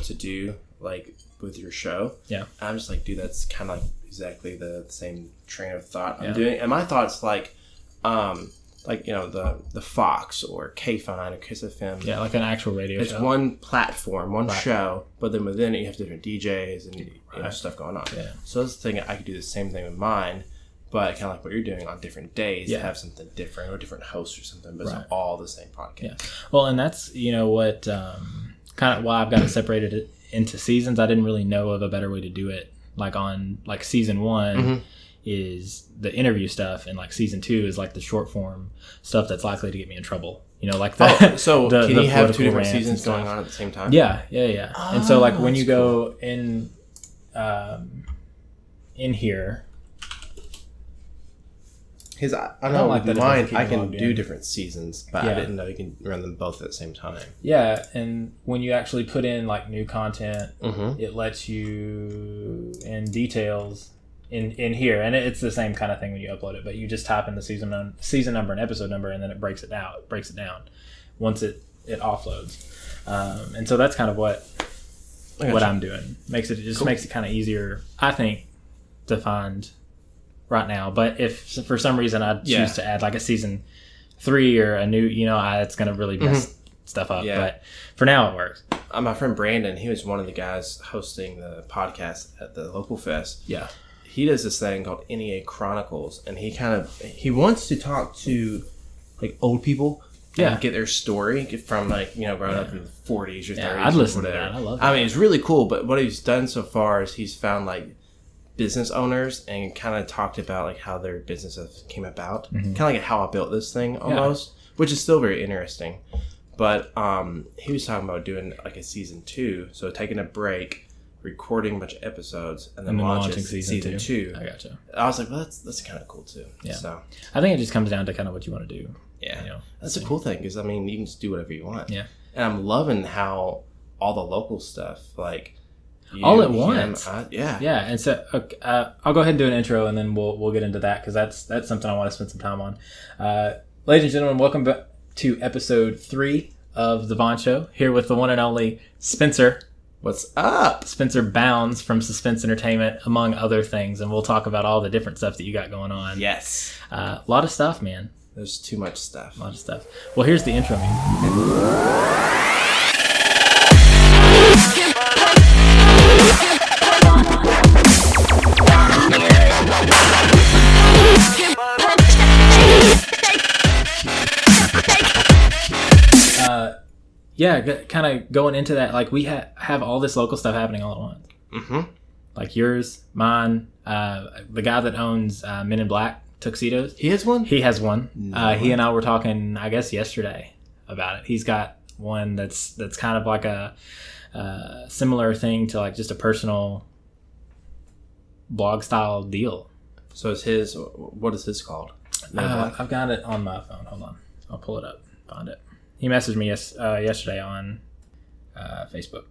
to do, like with your show. Yeah. I'm just like, dude, that's kind of like exactly the same train of thought I'm doing. And my thoughts like the Fox or KFIN or Kiss FM. Yeah, like an actual radio show. It's one platform, one show, but then within it you have different DJs and stuff going on. Yeah. So that's the thing. I could do the same thing with mine, but kind of like what you're doing on different days, have something different or different hosts or something, but it's all the same podcast. Yeah. Well, and that's what kind of why I've got it separated into seasons. I didn't really know of a better way to do it. Like on like season 1 is the interview stuff, and like season 2 is like the short form stuff that's likely to get me in trouble. Like that. So can you have 2 different seasons going on at the same time? Yeah. And so like when you go in here. Because I know like mine, I can do different seasons, but I didn't know you can run them both at the same time. Yeah, and when you actually put in like new content, it lets you in details in here, and it's the same kind of thing when you upload it. But you just type in the season number and episode number, and then it breaks it down once it offloads. And so that's kind of what I'm doing. Makes it kind of easier, I think, to find right now. But if for some reason I choose to add like a season 3 or a new, it's going to really mess stuff up. But for now it works. My friend Brandon, he was one of the guys hosting the podcast at the local fest. Yeah. He does this thing called NEA Chronicles, and he wants to talk to like old people and get their story from like, growing up in the 40s or 30s. I'd listen or to that. I love that. I mean, it's really cool, but what he's done so far is he's found like business owners and kind of talked about like how their business came about, kind of like how I built this thing almost, which is still very interesting. But he was talking about doing like a season 2, so taking a break, recording a bunch of episodes, and then launching season 2. I gotcha. I was like, well, that's kind of cool too. Yeah. So I think it just comes down to kind of what you want to do. Yeah. That's a cool thing because I mean you can just do whatever you want. Yeah. And I'm loving how all the local stuff like. All at once. Yeah. And so I'll go ahead and do an intro, and then we'll get into that because that's something I want to spend some time on. Ladies and gentlemen, welcome back to episode 3 of the Vaughn Show. Here with the one and only Spencer. What's up? Spencer Bounds from Suspence Entertainment, among other things, and we'll talk about all the different stuff that you got going on. Yes. A lot of stuff, man. There's too much stuff. A lot of stuff. Well, here's the intro music. Kind of going into that, like we have all this local stuff happening all at once. Like yours, mine, the guy that owns Men in Black Tuxedos. He has one? He has one. He and I were talking, I guess, yesterday about it. He's got one that's kind of like a similar thing to like just a personal blog style deal. So it's his. What is his called? I've got it on my phone. Hold on, I'll pull it up. Find it. He messaged me yesterday on Facebook.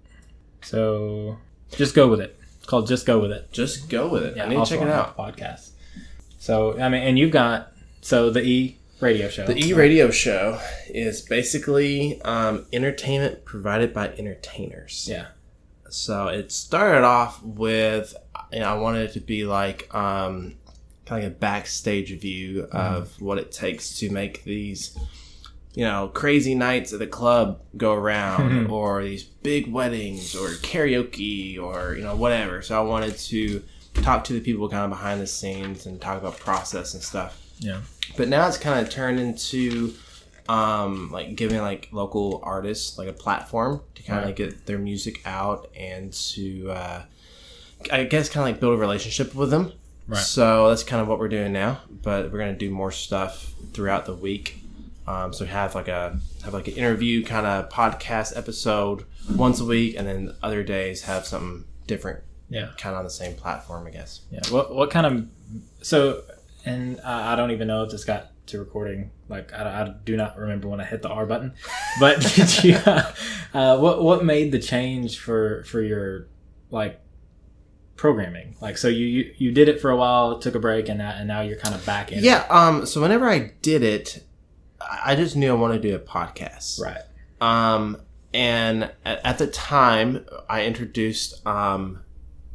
So just go with it. It's called Just Go With It. Just Go With It. Yeah, I need to check it out. Podcast. So I mean, and you've got the E Radio Show. The E Radio Show is basically entertainment provided by entertainers. Yeah. So it started off with, I wanted it to be like kind of like a backstage view of what it takes to make these, crazy nights at the club go around, or these big weddings, or karaoke, or whatever. So I wanted to talk to the people kind of behind the scenes and talk about process and stuff. Yeah. But now it's kind of turned into like giving like local artists like a platform to kind of get their music out and to I guess kind of like build a relationship with them. Right. So that's kind of what we're doing now, but we're going to do more stuff throughout the week. So have like an interview kind of podcast episode once a week, and then other days have something different. Yeah. Kind of on the same platform, I guess. Yeah. What kind of, so, and I don't even know if this got to recording. Like, I do not remember when I hit the R button, but did you, what made the change for your, like, programming? Like, so you did it for a while, took a break, and now you're kind of back in it. Yeah. So whenever I did it, I just knew I wanted to do a podcast. Right. And at the time, I introduced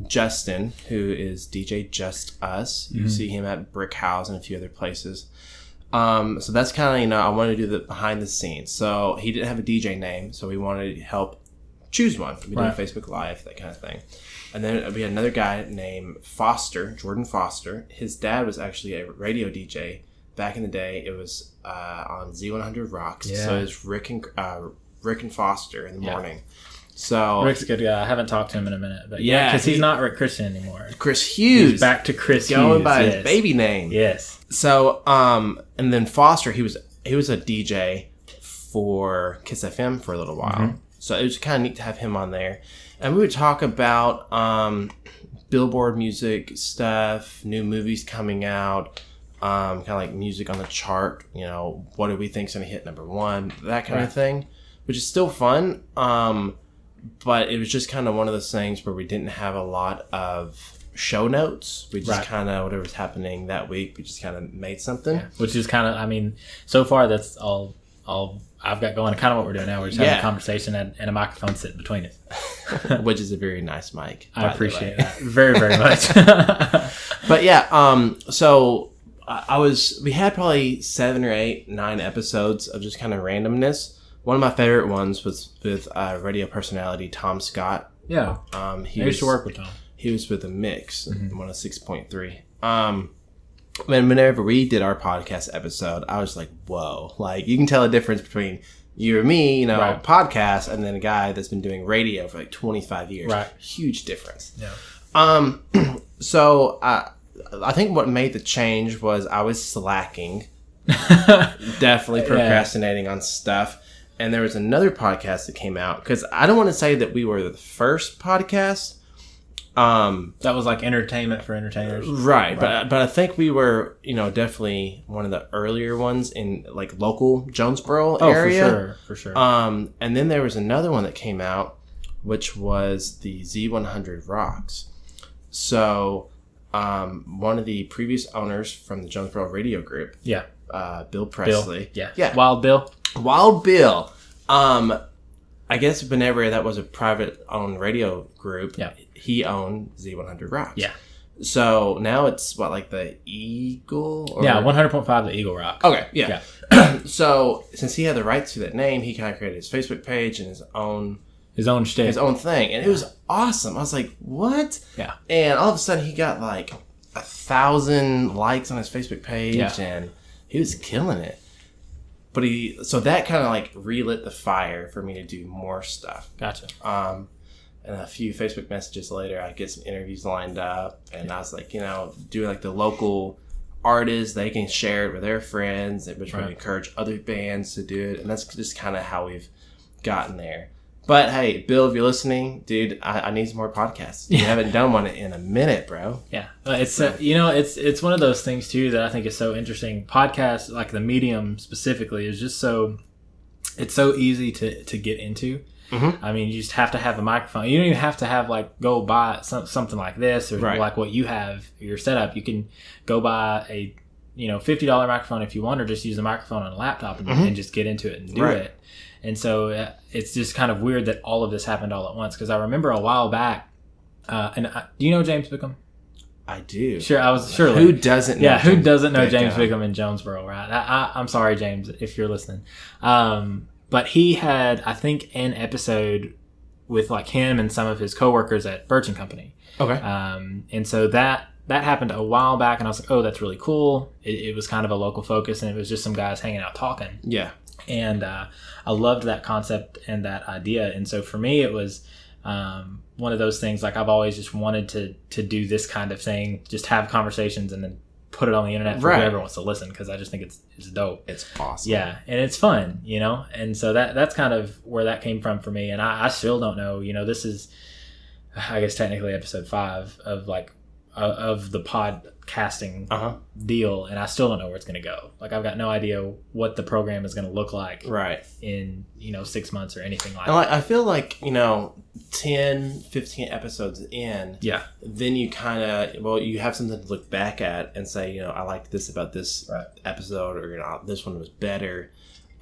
Justin, who is DJ Just Us. You see him at Brick House and a few other places. So that's kind of, I wanted to do the behind the scenes. So he didn't have a DJ name, so we wanted to help choose one. We did Facebook Live, that kind of thing. And then we had another guy named Foster, Jordan Foster. His dad was actually a radio DJ back in the day. It was on Z100 Rocks. Yeah. So it was Rick and Foster in the morning. So Rick's a good guy. I haven't talked to him in a minute, but because he's not Rick Christian anymore. Chris Hughes. He's back to Chris Hughes. Going by his baby name. Yes. So and then Foster, he was a DJ for Kiss FM for a little while. So it was kind of neat to have him on there. And we would talk about Billboard music stuff, new movies coming out, kind of like music on the chart. What do we think's going to hit number one? That kind of thing, which is still fun. But it was just kind of one of those things where we didn't have a lot of show notes. We just kind of, whatever was happening that week, we just kind of made something. Yeah. Which is kind of, so far that's all I've got going. Kind of what we're doing now. We're just having a conversation and a microphone sitting between us. Which is a very nice mic. I appreciate that very, very much. But yeah, so we had probably 7 or 8, 9 episodes of just kind of randomness. One of my favorite ones was with radio personality Tom Scott. Yeah. I used to work with Tom. He was with The Mix, 106.3. Whenever we did our podcast episode, I was like, whoa. Like, you can tell a difference between you or me, podcast, and then a guy that's been doing radio for like 25 years. Right. Huge difference. Yeah. So I think what made the change was I was slacking. Definitely procrastinating on stuff. And there was another podcast that came out, because I don't want to say that we were the first podcast. That was like entertainment for entertainers. Right. But I think we were, definitely one of the earlier ones in like local Jonesboro area. For sure. And then there was another one that came out, which was the Z100 Rocks. So, one of the previous owners from the Jonesboro radio group. Yeah. Bill Presley. Yeah. Wild Bill. I guess whenever that was a private owned radio group, yeah, he owned Z100 Rocks. Yeah. So now it's like the Eagle? Or... Yeah, 100.5 the Eagle Rock. Okay, yeah. So since he had the rights to that name, he kind of created his Facebook page and his own shtick. His own thing. And it was awesome. I was like, what? Yeah. And all of a sudden he got like 1,000 likes on his Facebook page and he was killing it. But so that kind of like relit the fire for me to do more stuff. Gotcha. And a few Facebook messages later, I get some interviews lined up, and I was like, doing like the local artists, they can share it with their friends, which would encourage other bands to do it, and that's just kind of how we've gotten there. But hey, Bill, if you're listening, dude, I need some more podcasts. You haven't done one in a minute, bro. Yeah, it's it's one of those things too that I think is so interesting. Podcasts, like the medium specifically, is just it's so easy to get into. Mm-hmm. I mean, you just have to have a microphone. You don't even have to have go buy something like this or like what you have your setup. You can go buy a $50 microphone if you want, or just use a microphone on a laptop and just get into it and do it. And so it's just kind of weird that all of this happened all at once, because I remember a while back, do you know James Bickham? I do. Surely. Who doesn't know? Yeah, who doesn't know James Bickham in Jonesboro, right? I'm sorry, James, if you're listening. But he had, I think, an episode with him and some of his coworkers at Birch & Company. Okay. And so that happened a while back, and I was like, oh, that's really cool. It was kind of a local focus, and it was just some guys hanging out talking. Yeah. And I loved that concept and that idea. And so for me, it was one of those things, I've always just wanted to do this kind of thing, just have conversations and then put it on the internet for whoever wants to listen, because I just think it's dope. It's awesome. Yeah, and it's fun, And so that's kind of where that came from for me. And I still don't know, this is, I guess, technically episode 5 of the podcasting deal, and I still don't know where it's going to go. I've got no idea what the program is going to look like in 6 months or anything like that. I feel 10, 15 episodes in, then you kind of, you have something to look back at and say, I liked this about this episode, or this one was better,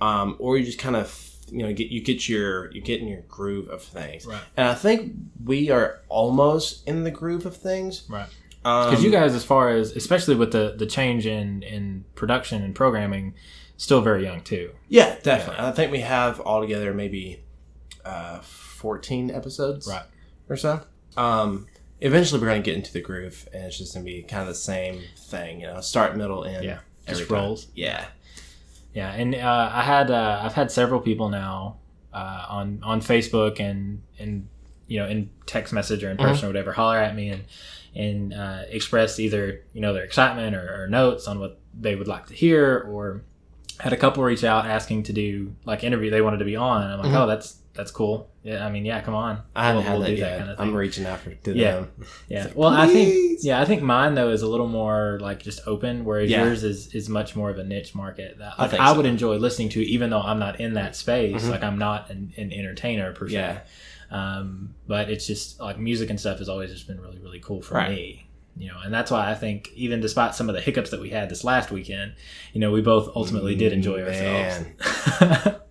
or you just kind of you get in your groove of things. Right. And I think we are almost in the groove of things. Right. Because you guys, as far as, especially with the change in production and programming, still very young too. Yeah, definitely. I think we have altogether maybe 14 episodes, right, or so. Eventually, we're going to get into the groove, and it's just going to be kind of the same thing, start, middle, end. Yeah, just rolls. Yeah, yeah. And I've had several people now on Facebook and in text message or in person or whatever holler at me and express either their excitement or notes on what they would like to hear, or had a couple reach out asking to do like interview they wanted to be on. I'm like, oh, that's cool. Yeah, I mean, yeah, come on. I haven't had that yet. Kind of I'm reaching out to them. Yeah. Like, well, I think mine though is a little more like just open, whereas yours is much more of a niche market that I would enjoy listening to, even though I'm not in that space. Like I'm not an entertainer per se. Yeah. But it's just like music and stuff has always just been really, really cool for me. And that's why I think even despite some of the hiccups that we had this last weekend, we both ultimately did enjoy ourselves.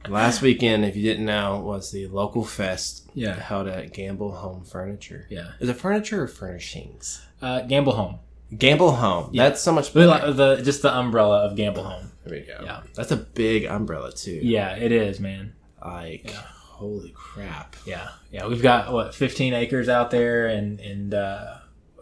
Last weekend, if you didn't know, was the local fest held at Gamble Home Furniture. Yeah. Is it furniture or furnishings? Gamble Home. Gamble Home. Yeah. That's so much better. Just the umbrella of Gamble Home. There we go. Yeah. That's a big umbrella, too. Yeah, it is, man. Holy crap. Yeah. Yeah, we've got, 15 acres out there, and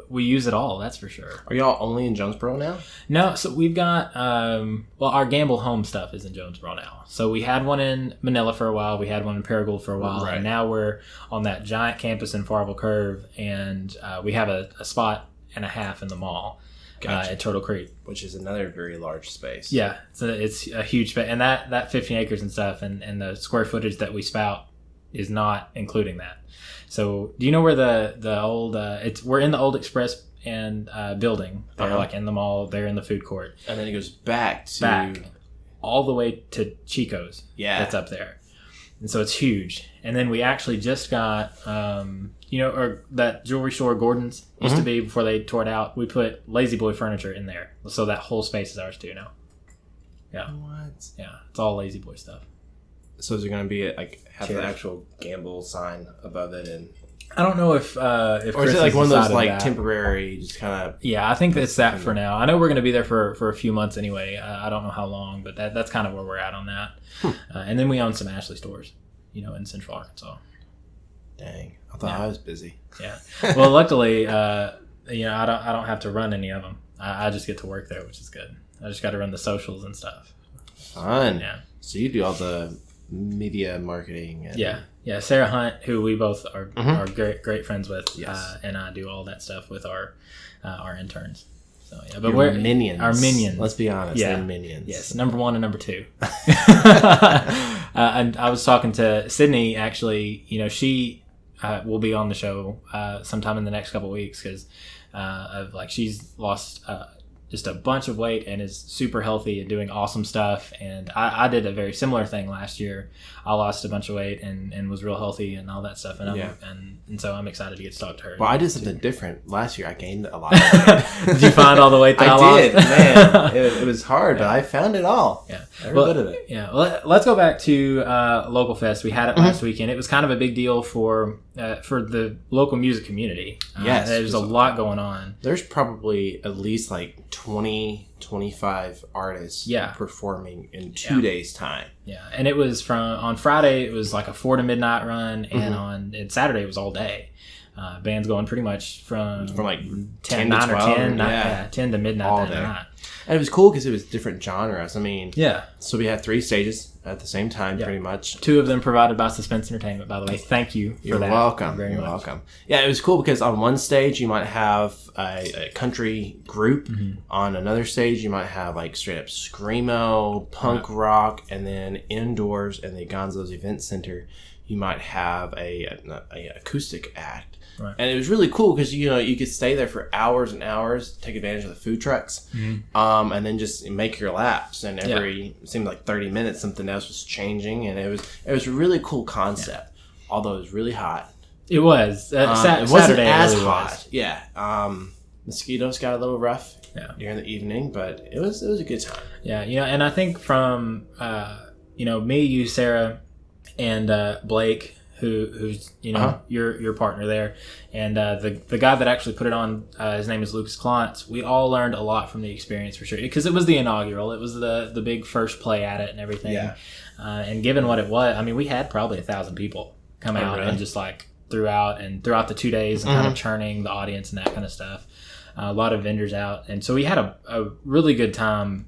we use it all, that's for sure. Are y'all only in Jonesboro now? No, so we've got, our Gamble Home stuff is in Jonesboro now. So we had one in Manila for a while, we had one in Paragould for a while, and now we're on that giant campus in Farville Curve, and we have a spot and a half in the mall at Turtle Creek. Which is another very large space. Yeah, it's a huge space, and that 15 acres and stuff, and the square footage that we spout is not including that. So, do you know where the old? We're in the old Express and building. They're like in the mall. They're in the food court, and then it goes back all the way to Chico's. Yeah, that's up there, and so it's huge. And then we actually just got, or that jewelry store Gordon's used to be before they tore it out. We put Lazy Boy furniture in there, so that whole space is ours too now. Yeah. What? Yeah, it's all Lazy Boy stuff. So is it going to be have the actual Gamble sign above it, and I don't know if or is it like one of those like temporary, just kind of? Yeah, I think that's that for now. I know we're going to be there for a few months anyway. I don't know how long, but that's kind of where we're at on that. And then we own some Ashley stores, in Central Arkansas. Dang, I thought I was busy. Yeah. Well, luckily, I don't have to run any of them. I just get to work there, which is good. I just got to run the socials and stuff. Fun. Yeah. So you do all the media marketing. And... Yeah. Sarah Hunt, who we both are great friends with, and I do all that stuff with our interns. So but we're minions. Our minions. Let's be honest. They're minions. Yes, number 1 and number 2. And I was talking to Sydney. Actually, she will be on the show sometime in the next couple of weeks because she's lost just a bunch of weight and is super healthy and doing awesome stuff. And I did a very similar thing last year. I lost a bunch of weight and was real healthy and all that stuff. And so I'm excited to get to talk to her. Well, I did something different. Last year I gained a lot of weight. Did you find all the weight that I lost? did, man. It was hard, but I found it all. Yeah. Every bit of it. Yeah. Well, let's go back to Local Fest. We had it last weekend. It was kind of a big deal for the local music community. Yes. There's a lot going on. There's probably at least 25 artists performing in 2 days' time. Yeah, and it was on Friday, it was like a 4 to midnight run, and on Saturday, it was all day. Bands going pretty much from 10 to 9 12, or 10, 10 to midnight all that day. night. And it was cool because it was different genres. I mean, yeah. So we had 3 stages at the same time, pretty much. 2 of them provided by Suspence Entertainment, by the way. Thank you for You're that. Welcome. You're welcome. Yeah, it was cool because on one stage you might have a country group. On another stage you might have straight up screamo, punk rock, and then indoors in the Gonzo's Event Center you might have a acoustic act. Right. And it was really cool because you could stay there for hours and hours, take advantage of the food trucks, and then just make your laps. And it seemed like 30 minutes, something else was changing, and it was a really cool concept. Although it was really hot. It was. It wasn't Saturday as really hot. Was. Yeah. Mosquitoes got a little rough during the evening, but it was a good time. Yeah, and I think from me, you, Sarah, and Blake, who's your partner there, and the guy that actually put it on, his name is Lucas Klontz. We all learned a lot from the experience for sure, because it was the inaugural. It was the big first play at it and everything. Yeah. And given what it was, I mean, we had probably 1,000 people come out and just like throughout the 2 days and kind of churning the audience and that kind of stuff. A lot of vendors out, and so we had a really good time.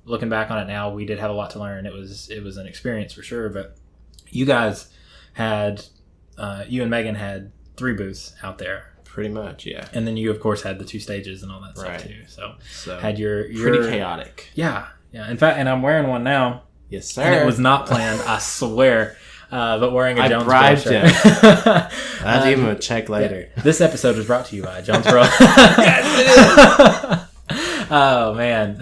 Looking back on it now, we did have a lot to learn. It was an experience for sure. But you guys had, you and Megan had 3 booths out there. Pretty much, yeah. And then you, of course, had the 2 stages and all that stuff too. So had your pretty chaotic. Yeah. In fact, and I'm wearing one now. Yes, sir. And it was not planned, I swear. But wearing a JonesBRO bribed shirt. him. I'll give him a check later. Yeah. This episode was brought to you by JonesBRO. Yes, it is. Oh man,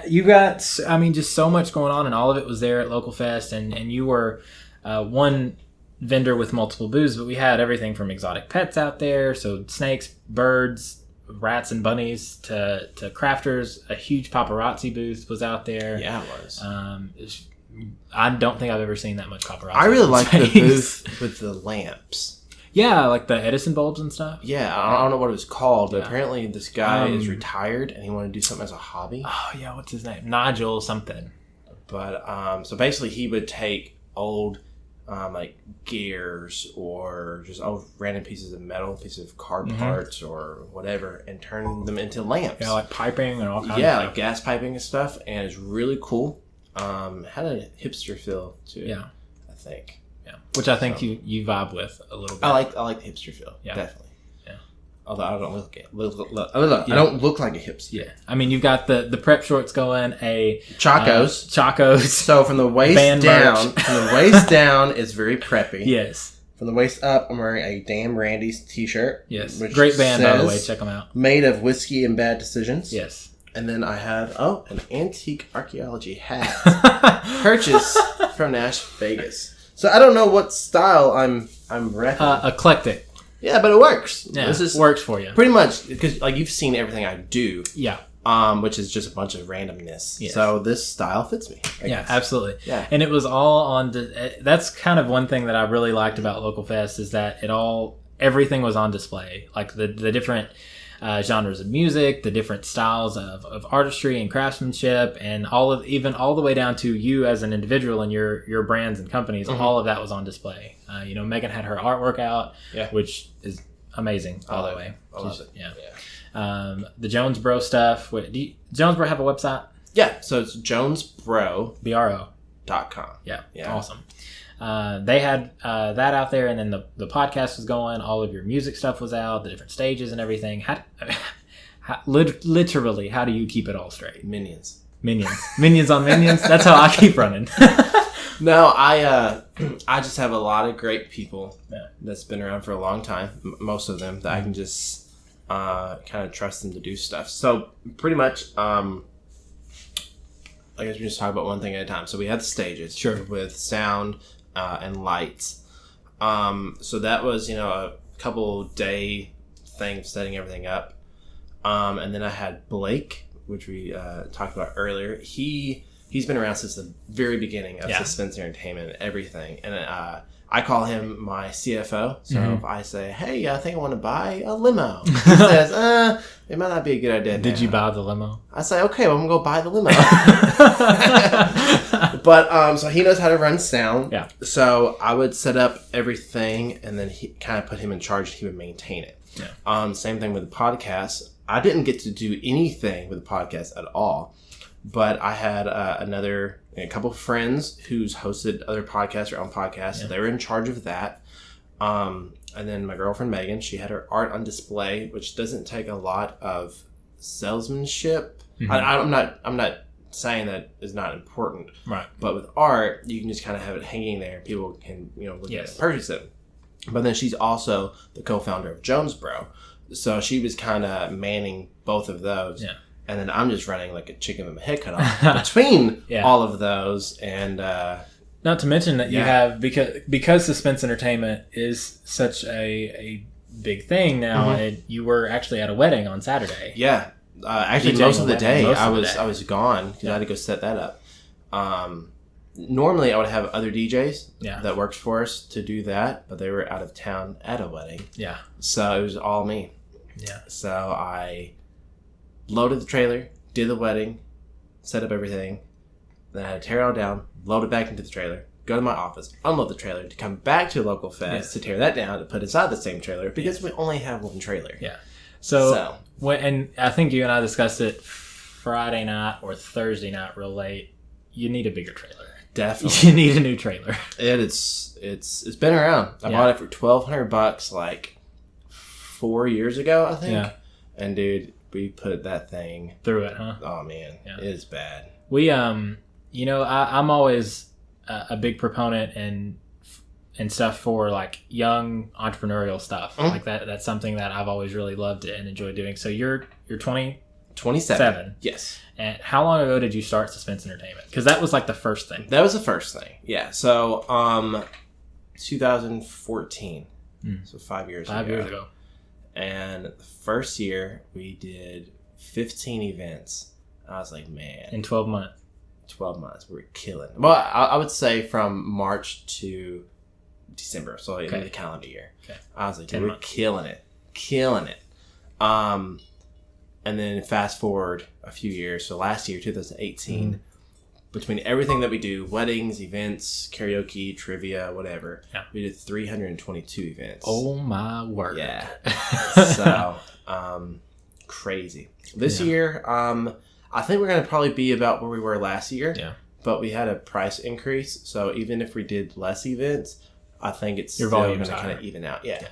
you got, just so much going on, and all of it was there at Local Fest, and you were one vendor with multiple booths, but we had everything from exotic pets out there, so snakes, birds, rats and bunnies, to crafters. A huge paparazzi booth was out there. Yeah, it was. I don't think I've ever seen that much paparazzi. I really like the booth with the lamps. Yeah, like the Edison bulbs and stuff. Yeah, I don't know what it was called, but apparently this guy is retired and he wanted to do something as a hobby. Oh, yeah, what's his name? Nigel something. But, so basically he would take old, like, gears or just old random pieces of metal, pieces of car parts or whatever, and turn them into lamps. Yeah, like piping and all kinds of stuff. Yeah, like gas piping and stuff, and it's really cool. Had a hipster feel to it, I think. Yeah, which I think you vibe with a little bit. I like the hipster feel, definitely. Yeah, although I don't I don't look like a hipster. Yeah, I mean, you've got the prep shorts going, Chacos. So from the waist down, it's very preppy. Yes. From the waist up, I'm wearing a Damn Randy's t-shirt. Yes, great band, by the way. Check them out. Made of whiskey and bad decisions. Yes. And then I had an antique archaeology hat purchased from Nash Vegas. So I don't know what style I'm repping. Eclectic. Yeah, but it works. Yeah, this works for you. Pretty much, because like you've seen everything I do. Yeah. Which is just a bunch of randomness. Yes. So this style fits me. I guess. Absolutely. Yeah. And it was all on. That's kind of one thing that I really liked about Local Fest, is that everything was on display. Like the different genres of music, the different styles of artistry and craftsmanship, and all the way down to you as an individual and your brands and companies. All of that was on display. Megan had her artwork out, which is amazing, by the way. I love it. Yeah. The JonesBRO stuff. JonesBRO have a website? Yeah, so it's JonesBRO.com. Yeah, awesome. They had that out there, and then the podcast was going. All of your music stuff was out, the different stages and everything. Literally, how do you keep it all straight? Minions on minions. That's how I keep running. No, I just have a lot of great people that's been around for a long time. Most of them that I can just kind of trust them to do stuff. So pretty much, I guess we just talk about one thing at a time. So we had the stages, with sound and lights. So that was a couple day thing of setting everything up. And then I had Blake, which we talked about earlier. He's been around since the very beginning of Suspence Entertainment and everything. And I call him my CFO. So if I say, hey, I think I want to buy a limo, he says, it might not be a good idea. Did you buy the limo? I say, okay, well, I'm going to go buy the limo. But so he knows how to run sound. Yeah. So I would set up everything, and then he kind of put him in charge. He would maintain it. Yeah. Same thing with the podcast. I didn't get to do anything with the podcast at all. But I had a couple of friends who's hosted other podcasts or own podcasts. So they were in charge of that. And then my girlfriend Megan, she had her art on display, which doesn't take a lot of salesmanship. I'm not saying that is not important. Right. But with art, you can just kind of have it hanging there. People can look at it and purchase it. But then she's also the co-founder of JonesBRO. So she was kind of manning both of those. Yeah. And then I'm just running like a chicken with my head cut off between all of those. And not to mention that you have, because Suspence Entertainment is such a big thing now, and you were actually at a wedding on Saturday. Yeah. Actually, most of the day I was gone because I had to go set that up. normally I would have other DJs Yeah. that worked for us to do that, but they were out of town at a wedding. Yeah. So it was all me. Yeah. So I loaded the trailer, did the wedding, set up everything. Then I had to tear it all down, load it back into the trailer, go to my office, unload the trailer, to come back to a local fest to tear that down, to put inside the same trailer because we only have one trailer. Yeah. So and I think you and I discussed it Friday night or Thursday night real late. You need a bigger trailer. Definitely. You need a new trailer. It's been around. I bought it for $1,200 like 4 years ago, I think. Yeah. And dude, we put that thing Through it, huh? Oh man, it is bad. We you know, I'm always a big proponent and stuff for like young entrepreneurial stuff. Mm-hmm. Like that's something that I've always really loved and enjoyed doing. So you're 27. 7. Yes. And how long ago did you start Suspence Entertainment? Because that was like the first thing. That was the first thing. Yeah. So 2014. So 5 years ago. 5 years ago. And the first year we did 15 events. I was like, man. In 12 months. 12 months. We were killing. Well, I would say from March to December. So in the calendar year. Okay. I was like, we were killing it. Killing it. And then fast forward a few years. So last year, 2018, between everything that we do, weddings, events, karaoke, trivia, whatever, we did 322 events. Oh my word. Yeah. So, crazy. This year, I think we're going to probably be about where we were last year. Yeah. But we had a price increase. So even if we did less events, I think it's your still volume going to kind of even out. Yeah.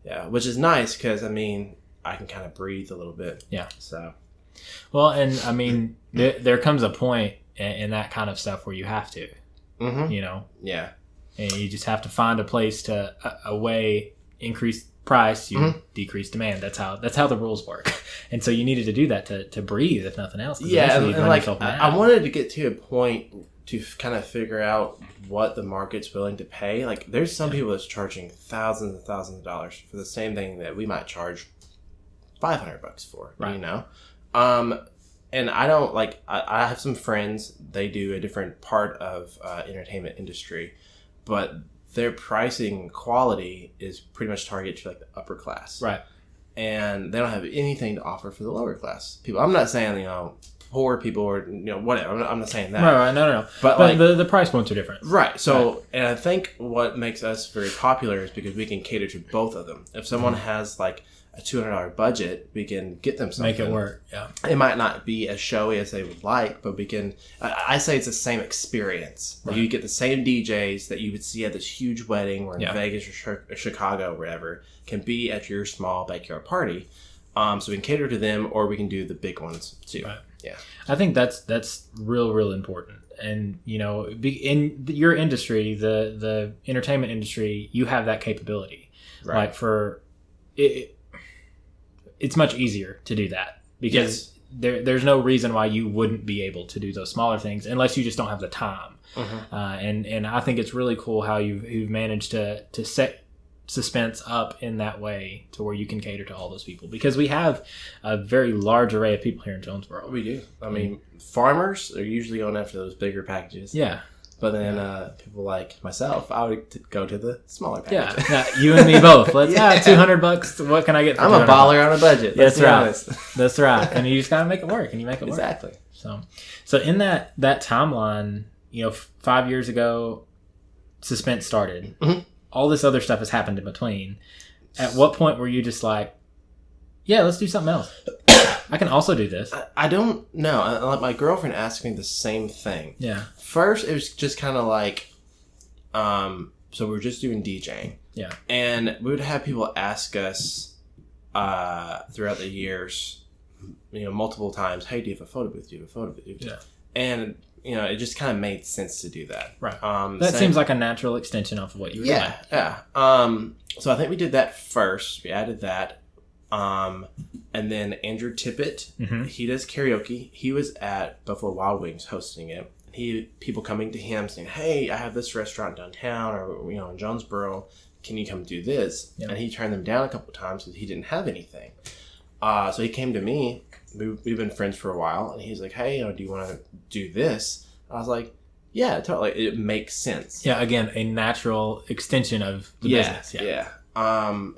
Yeah. Which is nice because, I mean, I can kind of breathe a little bit. Yeah. So. Well, and I mean, there comes a point in that kind of stuff where you have to, you know? Yeah. And you just have to find a place to, a way, increase price, you decrease demand. That's how the rules work. And so you needed to do that to breathe, if nothing else. Yeah. And like, I wanted to get to a point to kind of figure out what the market's willing to pay. Like, there's some people that's charging thousands and thousands of dollars for the same thing that we might charge $500 for, you know? And I don't like, I have some friends, they do a different part of entertainment industry, but their pricing quality is pretty much targeted to like the upper class. Right. And they don't have anything to offer for the lower class people. I'm not saying, you know, poor people or, you know, whatever. I'm not saying that. Right. No. But like, the price points are different. Right. So, and I think what makes us very popular is because we can cater to both of them. If someone has like a $200 budget, we can get them something. Make it work. Yeah. It might not be as showy as they would like, but we can. I say it's the same experience. Right. You get the same DJs that you would see at this huge wedding, or in Vegas or Chicago, or wherever, can be at your small backyard party. So we can cater to them, or we can do the big ones too. Right. Yeah. I think that's real important. And you know, in your industry, the entertainment industry, you have that capability. Right. Like for it. It's much easier to do that because there's no reason why you wouldn't be able to do those smaller things unless you just don't have the time. And I think it's really cool how you've managed to set Suspence up in that way to where you can cater to all those people, because we have a very large array of people here in Jonesboro. We do. I mean, farmers are usually going after those bigger packages. Yeah. But then people like myself, I would go to the smaller package. Yeah, you and me both. Let's $200. What can I get? I'm a baller on a budget. That's right. That's right. And you just gotta make it work, and you make it work. Exactly. So in that timeline, you know, 5 years ago, Suspence started. All this other stuff has happened in between. At what point were you just like, yeah, let's do something else? I can also do this. I don't know. Like, my girlfriend asked me the same thing. Yeah. First, it was just kind of like, so we were just doing DJing. Yeah. And we would have people ask us throughout the years, you know, multiple times, hey, do you have a photo booth? Do you have a photo booth? Yeah. And, you know, it just kind of made sense to do that. Right. That seems like a natural extension of what you were doing. Yeah. So I think we did that first. We added that. And then Andrew Tippett, he does karaoke. He was at Buffalo Wild Wings hosting it. People coming to him saying, hey, I have this restaurant downtown, or, you know, in Jonesboro. Can you come do this? Yep. And he turned them down a couple of times because he didn't have anything. So he came to me. We've been friends for a while, and he's like, hey, you know, do you want to do this? I was like, Yeah, totally. It makes sense. Yeah, again, a natural extension of the business. Yeah.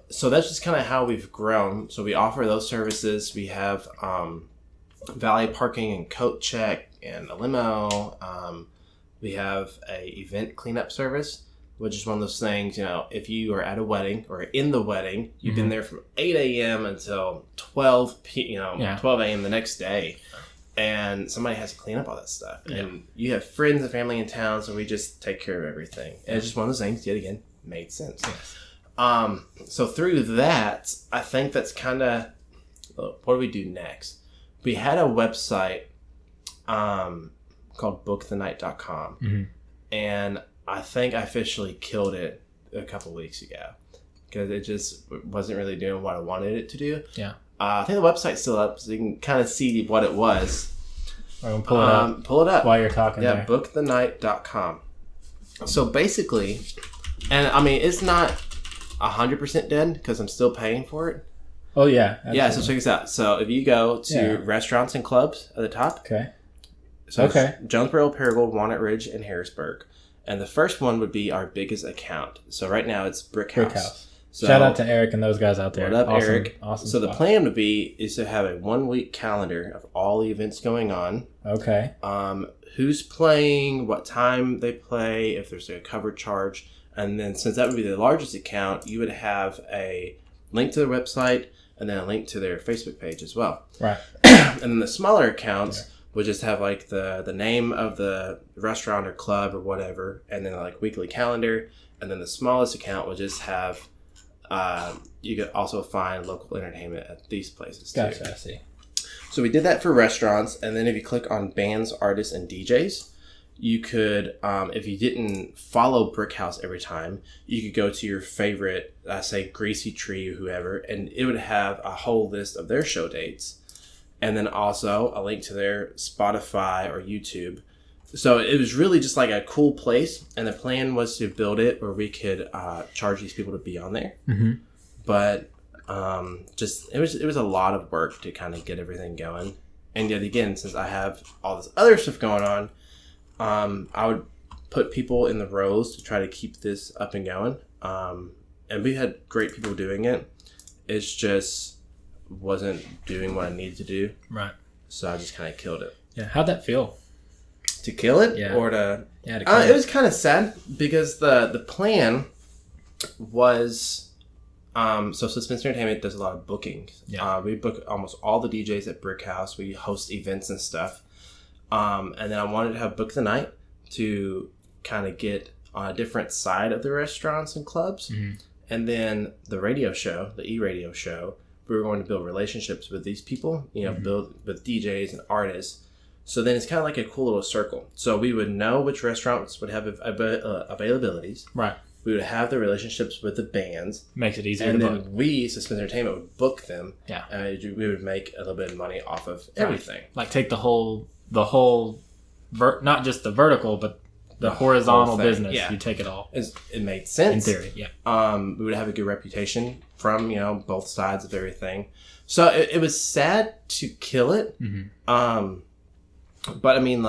So that's just kind of how we've grown. So we offer those services. We have valet parking and coat check and a limo. We have a event cleanup service, which is one of those things, if you are at a wedding or in the wedding, you've been there from 8 a.m. until 12 a.m. the next day. And somebody has to clean up all that stuff. Yeah. And you have friends and family in town, so we just take care of everything. And it's just one of those things, yet again, made sense. Yes. So through that, I think that's kind of, what do we do next? We had a website called bookthennight.com. Mm-hmm. And I think I officially killed it a couple weeks ago because it just wasn't really doing what I wanted it to do. Yeah. I think the website's still up, so you can kind of see what it was. Pull it up. Pull it up. While you're talking there. bookthennight.com. So basically, and I mean, it's not 100% dead because I'm still paying for it. Oh, yeah. Absolutely. Yeah, so check this out. So if you go to restaurants and clubs at the top. Okay. So Jonesboro, Paragould, Walnut Ridge, and Harrisburg. And the first one would be our biggest account. So right now it's Brick House. So, shout out to Eric and those guys out there. What up, awesome, Eric? Awesome. So the plan would be is to have a 1 week calendar of all the events going on. Okay. Who's playing, what time they play, if there's a cover charge, and then since that would be the largest account, you would have a link to their website and then a link to their Facebook page as well. Right. And then the smaller accounts would just have like the name of the restaurant or club or whatever, and then like weekly calendar, and then the smallest account would just have. You could also find local entertainment at these places too. Gotcha, I see. So we did that for restaurants, and then if you click on bands, artists, and DJs, you could, if you didn't follow Brick House every time, you could go to your favorite, say Greasy Tree or whoever, and it would have a whole list of their show dates, and then also a link to their Spotify or YouTube. So it was really just like a cool place, and the plan was to build it where we could charge these people to be on there. Mm-hmm. But it was a lot of work to kind of get everything going. And yet again, since I have all this other stuff going on, I would put people in the rows to try to keep this up and going. And we had great people doing it. It's just wasn't doing what I needed to do. Right. So I just kind of killed it. Yeah. How'd that feel? To kill it? Yeah. Or to... Yeah, to kill it. It was kind of sad because the plan was... so Suspence Entertainment does a lot of bookings. Yeah. We book almost all the DJs at Brick House. We host events and stuff. And then I wanted to have Book the Night to kind of get on a different side of the restaurants and clubs. Mm-hmm. And then the radio show, the e-radio show, we were going to build relationships with these people, build with DJs and artists. So then it's kind of like a cool little circle. So we would know which restaurants would have availabilities. Right. We would have the relationships with the bands. Makes it easier to book. And then we, Suspence Entertainment, would book them. Yeah. And we would make a little bit of money off of everything. Right. Like take the whole not just the vertical, but the horizontal business. Yeah. You take it all. It made sense. In theory, yeah. We would have a good reputation from, both sides of everything. So it was sad to kill it. Mm-hmm. But I mean,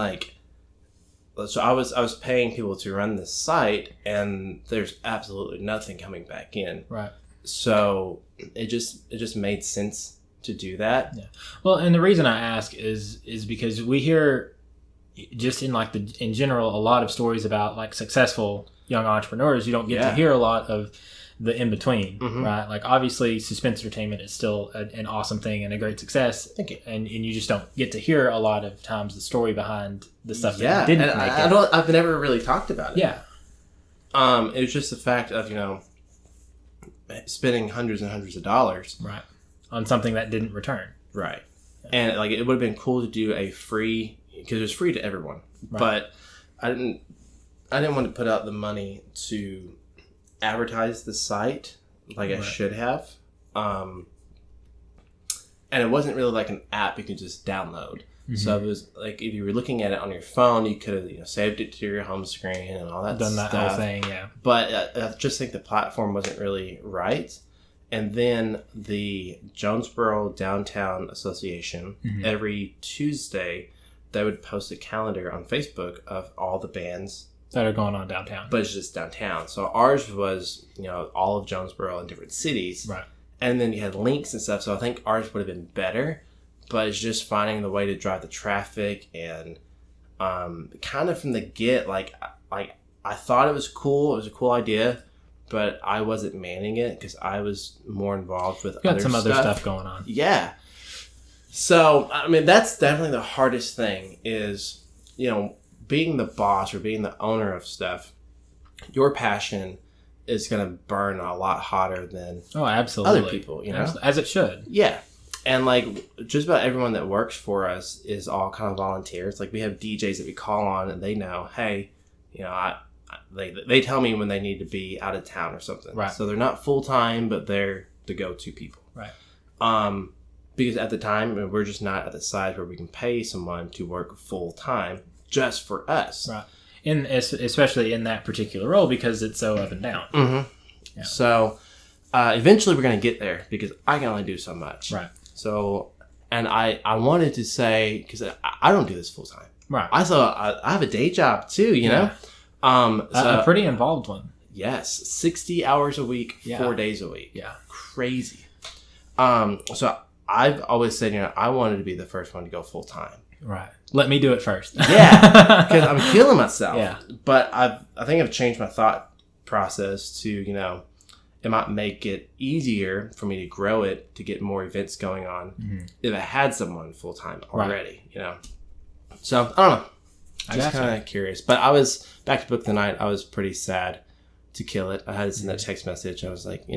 so I was paying people to run this site, and there's absolutely nothing coming back in. Right. So it just made sense to do that. Yeah. Well, and the reason I ask is because we hear just in general a lot of stories about like successful young entrepreneurs. You don't get to hear a lot of the in between, mm-hmm. right? Like obviously, Suspence Entertainment is still an awesome thing and a great success. Thank you. And you just don't get to hear a lot of times the story behind the stuff that didn't make it. I've never really talked about it. Yeah. It was just the fact of spending hundreds and hundreds of dollars, right, on something that didn't return. Right. Yeah. And it would have been cool to do a free, because it was free to everyone, right. But I didn't want to put out the money to advertise the site like I should have, and it wasn't really like an app you could just download. Mm-hmm. So it was like if you were looking at it on your phone, you could have saved it to your home screen and all that done stuff. That whole thing, yeah. But I just think the platform wasn't really right. And then the Jonesboro Downtown Association, mm-hmm. every Tuesday they would post a calendar on Facebook of all the bands that are going on downtown. But it's just downtown. So ours was, all of Jonesboro in different cities. Right. And then you had links and stuff. So I think ours would have been better. But it's just finding the way to drive the traffic and kind of from the get, like I thought it was cool. It was a cool idea. But I wasn't manning it because I was more involved with other stuff going on. Yeah. So, I mean, that's definitely the hardest thing is, being the boss or being the owner of stuff. Your passion is going to burn a lot hotter than absolutely. Other people, As it should. Yeah. And, just about everyone that works for us is all kind of volunteers. Like, we have DJs that we call on and they know, hey, they tell me when they need to be out of town or something. Right. So they're not full-time, but they're the go-to people. Right. Because at the time, we're just not at the size where we can pay someone to work full-time just for us. Right. Especially in that particular role because it's so up and down. Mm-hmm. Yeah. So eventually we're going to get there because I can only do so much. Right. So, and I wanted to say, because I don't do this full-time. Right. I have a day job too, you know? So, a pretty involved one. Yes. 60 hours a week, 4 days a week. Yeah. Crazy. So I've always said, I wanted to be the first one to go full-time. Right. Let me do it first. Yeah. Because I'm killing myself. Yeah. But I think I've changed my thought process to, it might make it easier for me to grow it, to get more events going on if I had someone full-time already, So, I don't know. Just kind of curious. But I was, back to Book the Night, I was pretty sad to kill it. I had to send that text message. I was like, this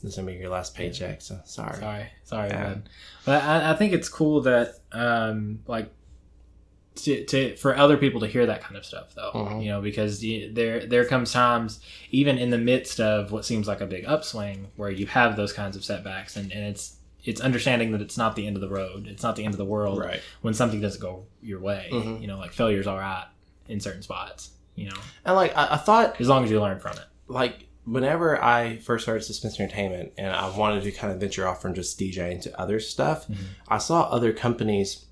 is going to be your last paycheck, so sorry. Sorry, man. But I think it's cool that, for other people to hear that kind of stuff, though, because there comes times, even in the midst of what seems like a big upswing, where you have those kinds of setbacks, and it's understanding that it's not the end of the road, it's not the end of the world, right, when something doesn't go your way. Like failure's all right in certain spots, and I thought, as long as you learn from it, whenever I first started Suspence Entertainment and I wanted to kind of venture off from just DJing to other stuff, I saw other companies,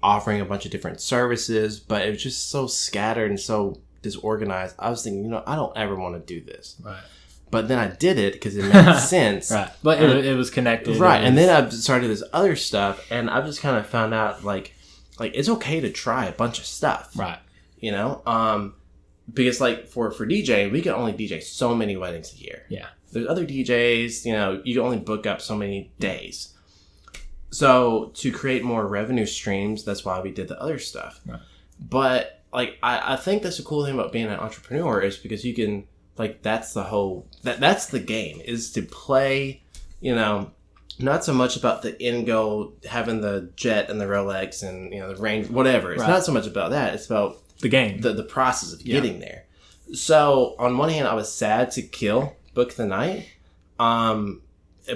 offering a bunch of different services, but it was just so scattered and so disorganized. I was thinking, I don't ever want to do this. Right. But then I did it because it made sense. Right. But it was connected. Right. And then I've started this other stuff, and I've just kind of found out, like it's okay to try a bunch of stuff. Right. Because, for DJing, we can only DJ so many weddings a year. Yeah. There's other DJs, you can only book up so many days. So, to create more revenue streams, that's why we did the other stuff. Right. But, I think that's the cool thing about being an entrepreneur is because you can, that's the whole, that's the game, is to play, not so much about the end goal, having the jet and the Rolex and, the range, whatever. It's not so much about that. It's about the game, the process of getting there. So, on one hand, I was sad to kill Book the Night.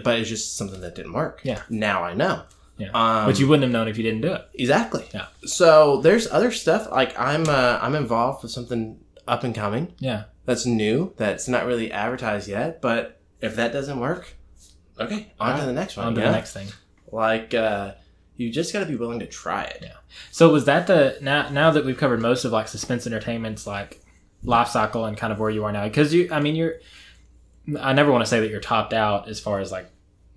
But it's just something that didn't work. Yeah. Now I know. Yeah. But you wouldn't have known if you didn't do it. Exactly. Yeah. So there's other stuff. I'm involved with something up and coming. Yeah. That's new. That's not really advertised yet. But if that doesn't work, okay, on to the next one. On to the next thing. You just got to be willing to try it. Yeah. So was that now that we've covered most of Suspence Entertainment's life cycle and kind of where you are now? Because I never want to say that you're topped out as far as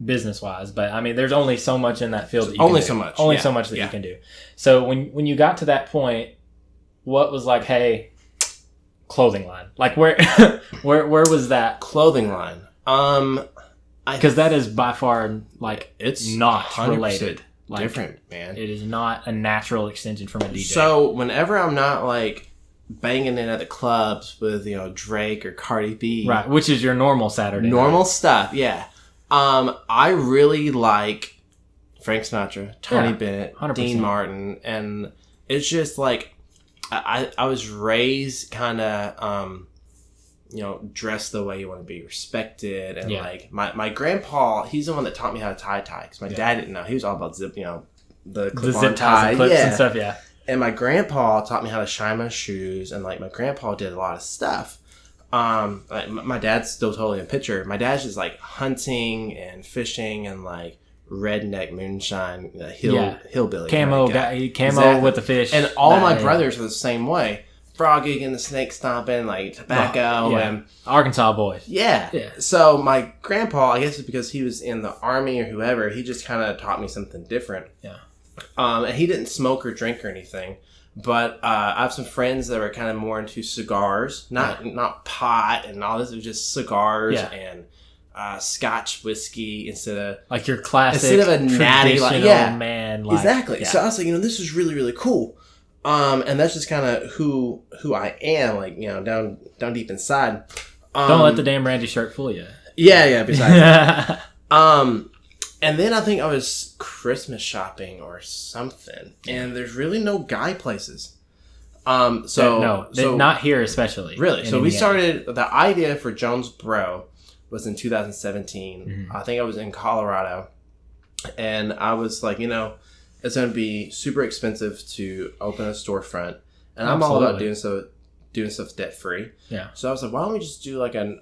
business wise, but there's only so much in that field that you can do. So much that you can do. So when you got to that point, what was hey, clothing line? Where was that clothing line? Because that is by far it's not related. Different, man. It is not a natural extension from a DJ. So whenever I'm not banging in at the clubs with Drake or Cardi B, right, which is your normal Saturday night stuff, yeah. I really like Frank Sinatra, Tony Bennett, 100%. Dean Martin, and it's just I was raised kind of dressed the way you want to be respected, and my grandpa, he's the one that taught me how to tie because my dad didn't know. He was all about zip, the zip ties and clips and stuff, yeah. And my grandpa taught me how to shine my shoes, and my grandpa did a lot of stuff. My dad's still totally in picture. My dad's just hunting and fishing and redneck moonshine hillbilly camo guy. camo Exactly. with the fish. And all my brothers are the same way. Frog gigging, the snake stomping, like tobacco, and Arkansas boys. Yeah. So my grandpa, I guess it's because he was in the army or whoever, he just kind of taught me something different. Yeah. And he didn't smoke or drink or anything, but I have some friends that were kind of more into cigars, not pot and all this. It was just cigars and Scotch whiskey instead of like your classic instead of a natty man. Like, exactly. Yeah. So I was like, this is really, really cool. And that's just kind of who I am, like, down deep inside. Don't let the damn Randy shirt fool you. Yeah, besides that. And then I think I was Christmas shopping or something, and there's really no guy places. So not here especially. Really. So we started, the idea for JonesBRO was in 2017. Mm-hmm. I think I was in Colorado, and I was like, it's going to be super expensive to open a storefront, and I'm all about doing stuff debt free. Yeah. So I was like, why don't we just do like a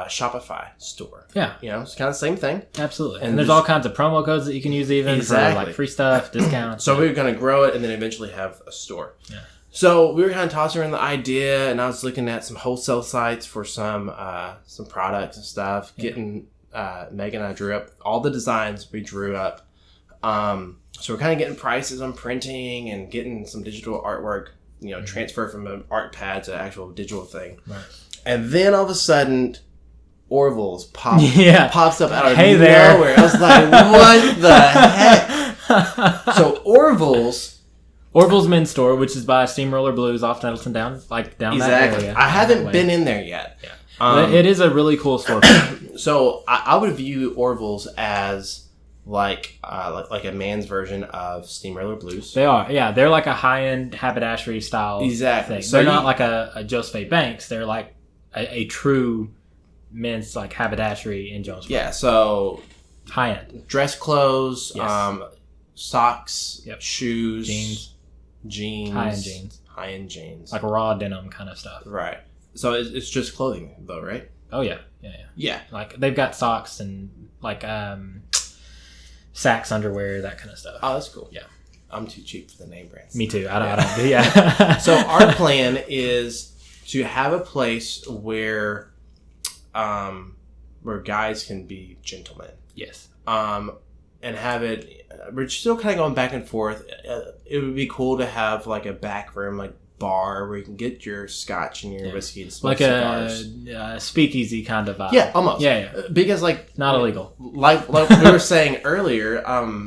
Shopify store? Yeah. It's kind of the same thing. Absolutely. And there's all kinds of promo codes that you can use even for like free stuff, discounts. So we were going to grow it and then eventually have a store. Yeah. So we were kind of tossing around the idea, and I was looking at some wholesale sites for some products and stuff. Getting Megan and I drew up all the designs we drew up. So we're kind of getting prices on printing and getting some digital artwork, transfer from an art pad to actual digital thing. Right. And then all of a sudden, Orville's pops up out of nowhere. I was like, what the heck? So Orville's Men's Store, which is by Steamroller Blues off Nettleton down that area. I haven't been in there yet. Yeah. It is a really cool store. So I would view Orville's as like a man's version of Steamroller Blues. They are, yeah. They're like a high-end haberdashery style thing. So they're not like a Joseph Banks. They're like a true men's like haberdashery in Jonesboro. Yeah, so high-end. Dress clothes, socks, yep. shoes, jeans. High-end jeans. Like raw denim kind of stuff. Right. So it's just clothing though, right? Oh, yeah. Yeah. Like they've got socks and like Saks underwear, that kind of stuff. Oh, that's cool. Yeah. I'm too cheap for the name brands. Me too. I don't. Yeah. So our plan is to have a place where guys can be gentlemen. Yes. And have it. We're still kind of going back and forth. It would be cool to have like a back room, like bar where you can get your scotch and your whiskey and smoke cigars. A speakeasy kind of vibe. Yeah, almost. Yeah. Because not illegal. Like we were saying earlier,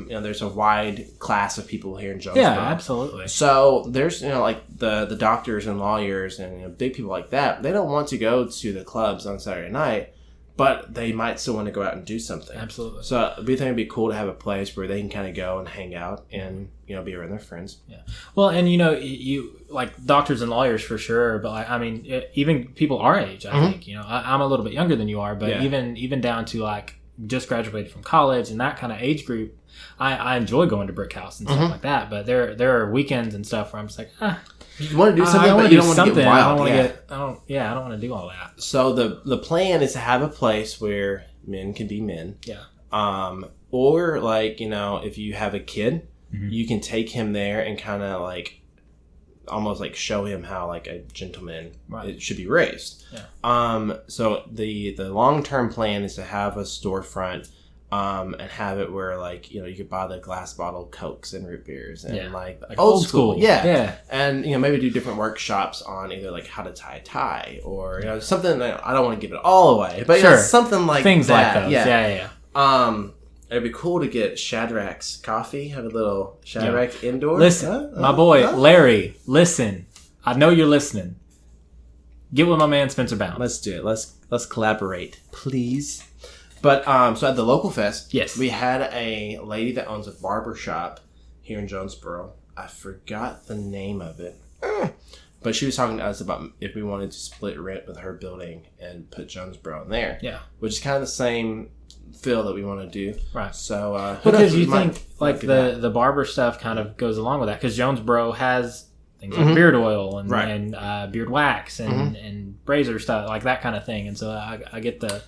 there's a wide class of people here in Jonesboro. Yeah, absolutely. So there's like the doctors and lawyers and big people like that. They don't want to go to the clubs on Saturday night, but they might still want to go out and do something. Absolutely. So we think it'd be cool to have a place where they can kind of go and hang out and be around their friends. Yeah. Well, and you like doctors and lawyers for sure, but like, I mean, even people our age, I think, I'm a little bit younger than you are, but even down to like just graduated from college and that kind of age group, I enjoy going to Brick House and stuff like that. But there are weekends and stuff where I'm just like, you want to do something, but you don't want to get wild. I don't want to do all that. So the plan is to have a place where men can be men. Yeah. Or like, if you have a kid, you can take him there and kind of like almost like show him how like a gentleman it should be raised. Yeah. So the long-term plan is to have a storefront and have it where like you could buy the glass bottle Cokes and root beers and like old school. Yeah. And maybe do different workshops on either like how to tie a tie or something that I don't want to give it all away, but something like things that. Like those. Yeah. It'd be cool to get Shadrack's coffee, have a little Shadrack indoor. Listen, my boy Larry, listen. I know you're listening. Get with my man Spencer Bound. Let's do it. Let's collaborate, please. But so at the local fest, we had a lady that owns a barber shop here in Jonesboro. I forgot the name of it, but she was talking to us about if we wanted to split rent with her building and put Jonesboro in there. Yeah, which is kind of the same feel that we want to do. Right. So because you think like the barber stuff kind of goes along with that because Jonesboro has things like beard oil and beard wax and razor stuff like that kind of thing, and so I get the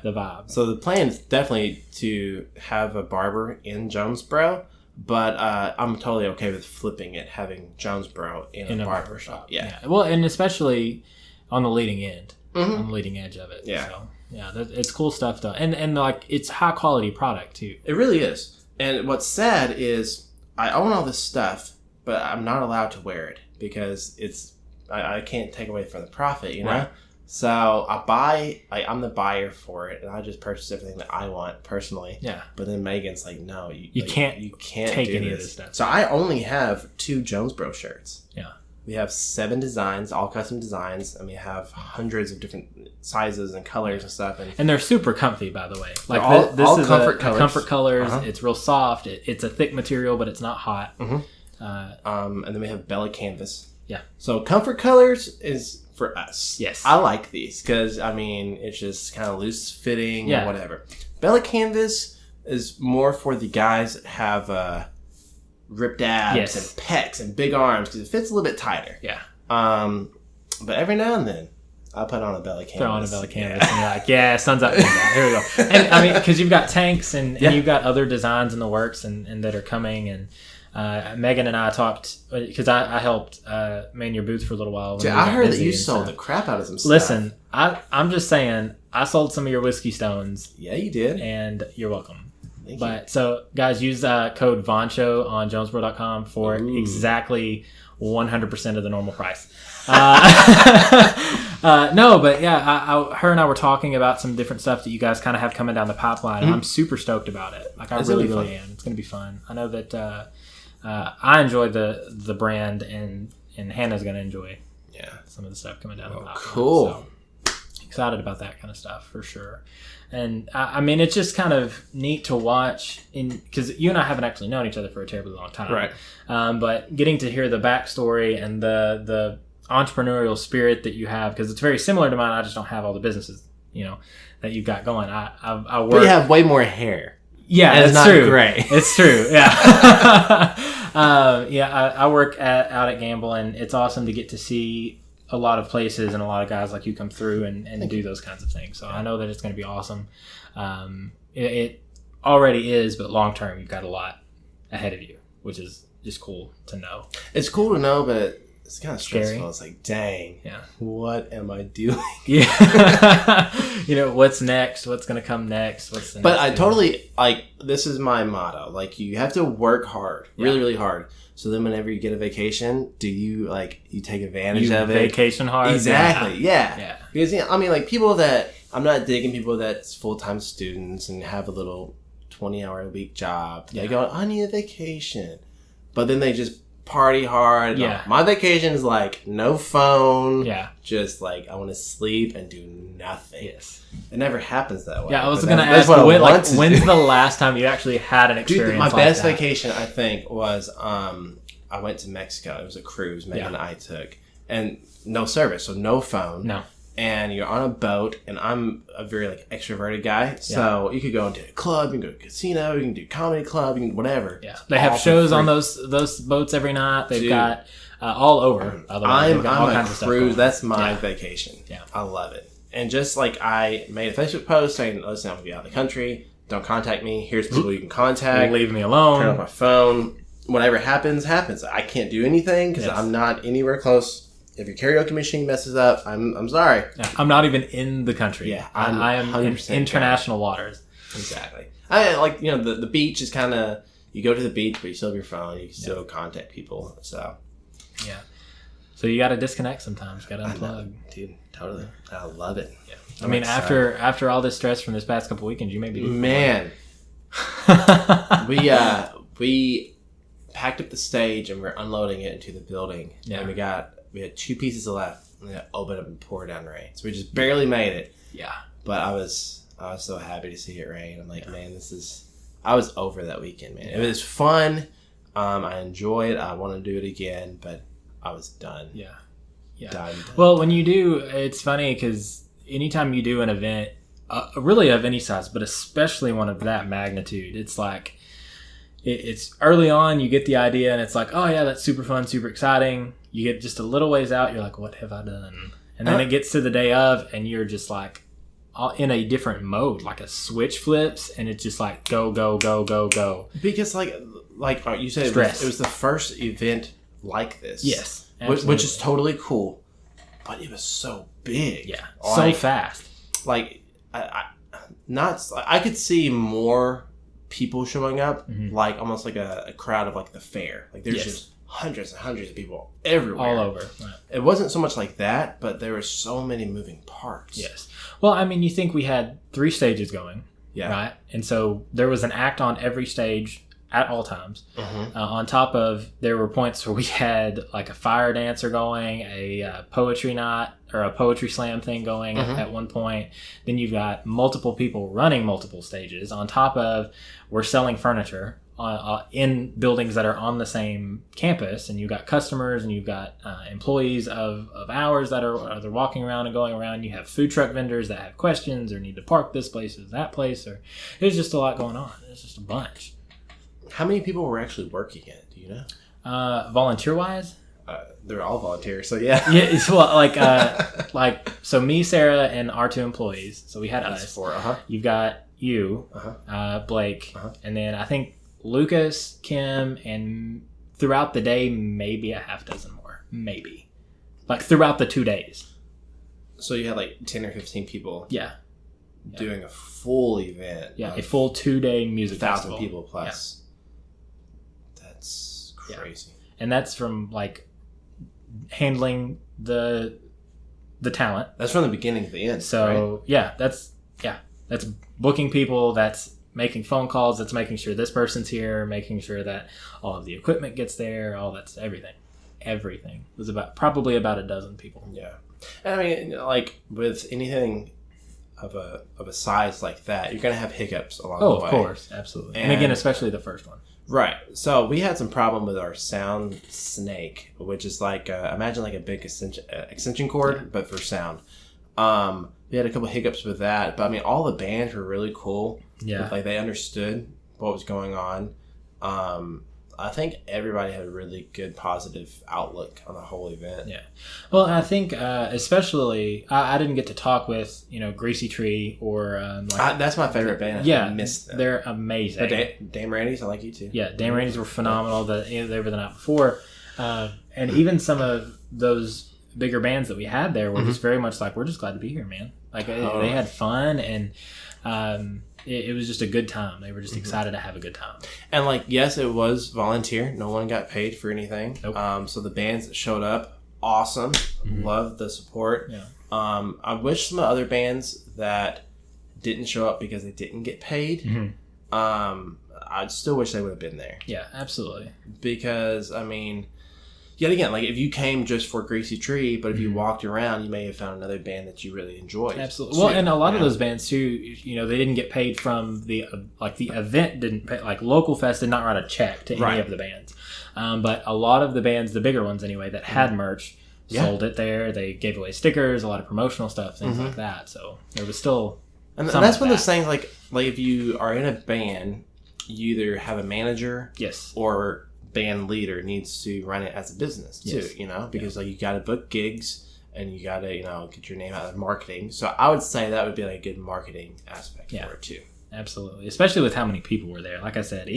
the vibe. So the plan is definitely to have a barber in Jonesboro, but I'm totally okay with flipping it, having Jonesboro in a barber shop. Yeah. Well, and especially on the leading end, on the leading edge of it. Yeah. So, yeah, it's cool stuff though, and like it's high quality product too. It really is. And what's sad is I own all this stuff, but I'm not allowed to wear it because I can't take away from the profit, you know. Right. So I'm the buyer for it, and I just purchase everything that I want personally. Yeah. But then Megan's like, no, you can't take do any this. of this stuff. So I only have 2 JonesBRO shirts. Yeah. We have 7 designs, all custom designs, and we have hundreds of different sizes and colors and stuff. And they're super comfy, by the way. Like this is comfort colors. Comfort colors. It's real soft. It's a thick material, but it's not hot. And then we have Bella Canvas. Yeah. So comfort colors is for us. Yes. I like these because, I mean, it's just kind of loose fitting or whatever. Bella Canvas is more for the guys that have ripped abs and pecs and big arms because it fits a little bit tighter. Yeah. But every now and then, I'll put on a Bella Canvas. Throw on a Bella Canvas and you're like, yeah, sun's up. Here we go. And I mean, because you've got tanks and you've got other designs in the works and that are coming. And Megan and I talked because I helped man your booth for a little while. Dude, I heard that you sold the crap out of some stuff. Listen, I'm just saying, I sold some of your whiskey stones. Yeah, you did. And you're welcome. Thank you. So guys, use code Vaughn on JonesBRO.com for exactly 100% of the normal price. No, but yeah, her and I were talking about some different stuff that you guys kind of have coming down the pipeline, and I'm super stoked about it. Like I really am. It's going to be fun. I know that I enjoy the brand, and Hannah's going to enjoy some of the stuff coming down the pipeline. Cool. So, excited about that kind of stuff for sure. And I mean, it's just kind of neat to watch because you and I haven't actually known each other for a terribly long time. Right. But getting to hear the backstory and the entrepreneurial spirit that you have, because it's very similar to mine. I just don't have all the businesses, that you've got going. I work. But you have way more hair. Yeah, it's not true. Gray. It's true. Yeah. I work out at Gamble, and it's awesome to get to see a lot of places and a lot of guys like you come through and do those kinds of things. So I know that it's going to be awesome. It already is, but long term, you've got a lot ahead of you, which is just cool to know. It's cool to know, but it's kind of stressful. Scary. It's like, dang, yeah, what am I doing? Yeah. What's next? What's going to come next? What's the But next I thing? totally, this is my motto. Like, you have to work hard, really, really hard. So then whenever you get a vacation, do you, you take advantage of it? Vacation hard? Exactly, yeah. Yeah. Because, people that, I'm not digging people that's full-time students and have a little 20-hour-a-week job. They go, I need a vacation. But then they just party hard. Yeah. My vacation is no phone. Yeah. Just I want to sleep and do nothing. Yes. It never happens that way. Yeah, I was going to ask, when's the last time you actually had an experience? Dude, my best vacation, I think, was I went to Mexico. It was a cruise Megan and I took. And no service, so no phone. No. And you're on a boat, and I'm a very extroverted guy, so you could go into a club, you can go to a casino, you can do comedy club, you can whatever. Yeah, they have shows on those boats every night. They've got all over. I'm all a kinds of stuff cruise. That's my vacation. Yeah, I love it. And just I made a Facebook post saying, "Listen, I'm gonna be out of the country. Don't contact me. Here's people you can contact. Leave me alone. Turn off my phone. Whatever happens, happens. I can't do anything because I'm not anywhere close." If your karaoke machine messes up, I'm sorry. Yeah, I'm not even in the country. Yeah, I am in international waters. Exactly. The beach is kind of, you go to the beach, but you still have your phone. You can still contact people. So, yeah. So you got to disconnect sometimes. Got to unplug, dude. Totally. I love it. Yeah. I mean, after all this stress from this past couple weekends, you may be we packed up the stage and we're unloading it into the building. Yeah. And we had 2 pieces left, and it opened up and poured down rain. So we just barely made it. Yeah. But I was so happy to see it rain. I'm like, man, I was over that weekend, man. It was fun. I enjoyed it. I want to do it again, but I was done. Yeah. Yeah. Done. Well, when you do, it's funny because anytime you do an event, really of any size, but especially one of that magnitude, it's it's early on, you get the idea, and it's oh yeah, that's super fun, super exciting. You get just a little ways out, you're like, what have I done? And then it gets to the day of, and you're just like, in a different mode, like a switch flips, and it's just like go, go, go, go, go. Because like you said, it was the first event like this. Yes, which is totally cool, but it was so big. Yeah, so fast. Like I could see more people showing up, like almost like a crowd of like the fair. Like there's just hundreds and hundreds of people everywhere, all over. Right. It wasn't so much like that, but there were so many moving parts. Yes. Well, I mean, you think we had 3 stages going, right? And so there was an act on every stage at all times. On top of, there were points where we had like a fire dancer going, a poetry night or a poetry slam thing going at one point. Then you've got multiple people running multiple stages. On top of, we're selling furniture in buildings that are on the same campus, and you've got customers and you've got employees of ours that are they're walking around and going around. You have food truck vendors that have questions or need to park this place or that place, or there's just a lot going on. It's just a bunch. How many people were actually working in it? Do you know? Volunteer wise, they're all volunteers, so yeah. Yeah, it's like so me, Sarah, and our 2 employees. So we had us. 4. You've got you, Blake, and then I think Lucas, Kim, and throughout the day, maybe a half dozen more. Maybe. Like throughout the 2 days. So you had like 10 or 15 people doing a full event. Yeah, a full 2-day music 1,000 festival. people plus. Yeah. That's crazy. Yeah. And that's from like handling the talent. That's from the beginning to the end. So right? that's booking people, that's making phone calls, that's making sure this person's here, making sure that all of the equipment gets there, all that's everything. Everything. It was probably about a dozen people. Yeah. And I mean, like with anything of a size like that, you're gonna have hiccups along the way. Oh, of course, absolutely. And again, especially the first one. Right. So we had some problem with our sound snake, which is like imagine like a big extension cord, but for sound. We had a couple hiccups with that, but I mean, all the bands were really cool. Yeah, like they understood what was going on. I think everybody had a really good positive outlook on the whole event. Yeah. Well, I think especially I didn't get to talk with Greasy Tree or that's my favorite band. Yeah, I missed them. They're amazing. But Dame Randy's, I like you too. Yeah, Dame Randy's were phenomenal. They were the night before, and even some of those bigger bands that we had there were just very much like, we're just glad to be here, man. Like they had fun, and it was just a good time. They were just excited to have a good time. And like, yes, it was volunteer. No one got paid for anything. Nope. So the bands that showed up, awesome. Loved the support. Yeah. I wish some other bands that didn't show up because they didn't get paid. I still wish they would have been there. Yeah, absolutely. Because I mean, yet again, like if you came just for Greasy Tree, but if you walked around, you may have found another band that you really enjoyed. Absolutely. Well, and a lot of those bands too, they didn't get paid from the event didn't pay. Like Local Fest did not write a check to any of the bands, but a lot of the bands, the bigger ones anyway, that had merch, sold it there. They gave away stickers, a lot of promotional stuff, things like that. So there was still, and that's one of those things. Like if you are in a band, you either have a manager, or band leader needs to run it as a business too, because like you got to book gigs and you got to get your name out of marketing. So I would say that would be like a good marketing aspect for it too. Absolutely, especially with how many people were there. Like I said,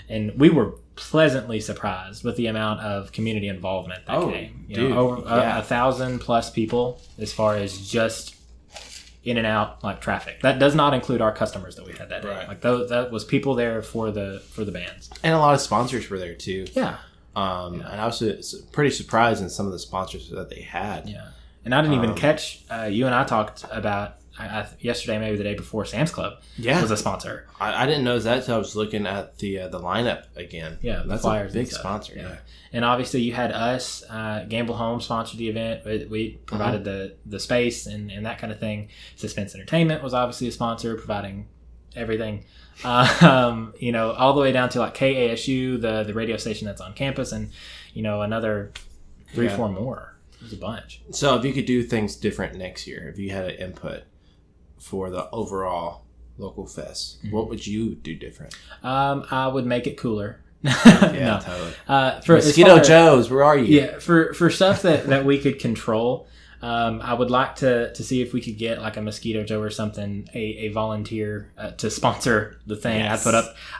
and we were pleasantly surprised with the amount of community involvement that came. Over 1,000+ people as far as just in and out like traffic. That does not include our customers that we had that day. Right. Like that was people there for the bands, and a lot of sponsors were there too. Yeah. And I was pretty surprised in some of the sponsors that they had. Yeah, and I didn't even catch. You and I talked about yesterday, maybe the day before. Sam's Club was a sponsor. I didn't know that until I was looking at the lineup again. Yeah, that's flyers, a big sponsor. Yeah. And obviously you had us. Gamble Home sponsored the event. We provided the space and that kind of thing. Suspence Entertainment was obviously a sponsor, providing everything. All the way down to like KASU, the radio station that's on campus, and another 3-4 more. It was a bunch. So if you could do things different next year, if you had an input for the overall Local Fest, what would you do different? I would make it cooler. Totally. For Mosquito Joe's, where are you? Yeah, for stuff that we could control, I would like to see if we could get like a Mosquito Joe or something, a volunteer to sponsor the thing. Yes.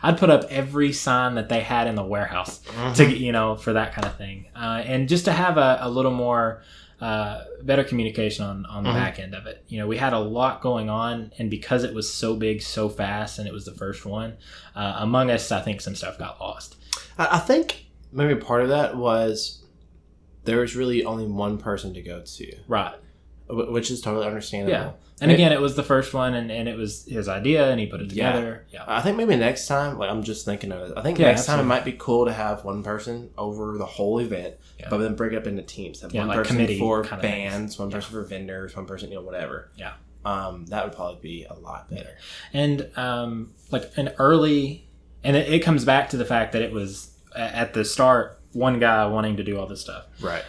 I'd put up every sign that they had in the warehouse to for that kind of thing, and just to have a little more better communication on the back end of it. We had a lot going on, and because it was so big so fast and it was the first one, among us, I think some stuff got lost. I think maybe part of that was there was really only one person to go to. Right. Which is totally understandable. Yeah. And again, it was the first one, and it was his idea, and he put it together. Yeah. I think maybe next time, I'm just thinking of it. I think next time it might be cool to have one person over the whole event, but then break it up into teams. Have one person for bands, one person for vendors, one person, whatever. Yeah. That would probably be a lot better. And like an early, and it comes back to the fact that it was at the start, one guy wanting to do all this stuff. Right.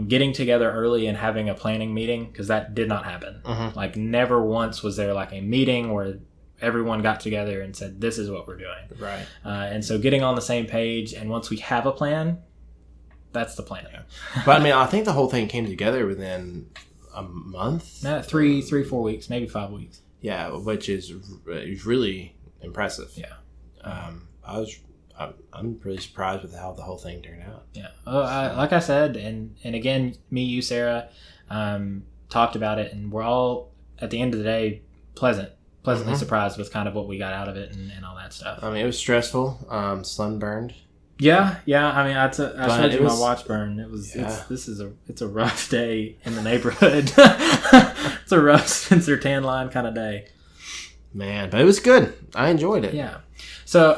Getting together early and having a planning meeting, because that did not happen. Like never once was there like a meeting where everyone got together and said, this is what we're doing. Right. And so getting on the same page, and once we have a plan, that's the plan. Yeah. But I think the whole thing came together within a month? 4 weeks, maybe 5 weeks. Yeah, which is really impressive. Yeah. I'm pretty surprised with how the whole thing turned out. Yeah. Like I said, and again, me, you, Sarah, talked about it, and we're all, at the end of the day, pleasantly surprised with kind of what we got out of it and all that stuff. It was stressful, sunburned. Yeah. I showed you my watch burn. It's a rough day in the neighborhood. It's a rough Spencer tan line kind of day. Man, but it was good. I enjoyed it. Yeah. So,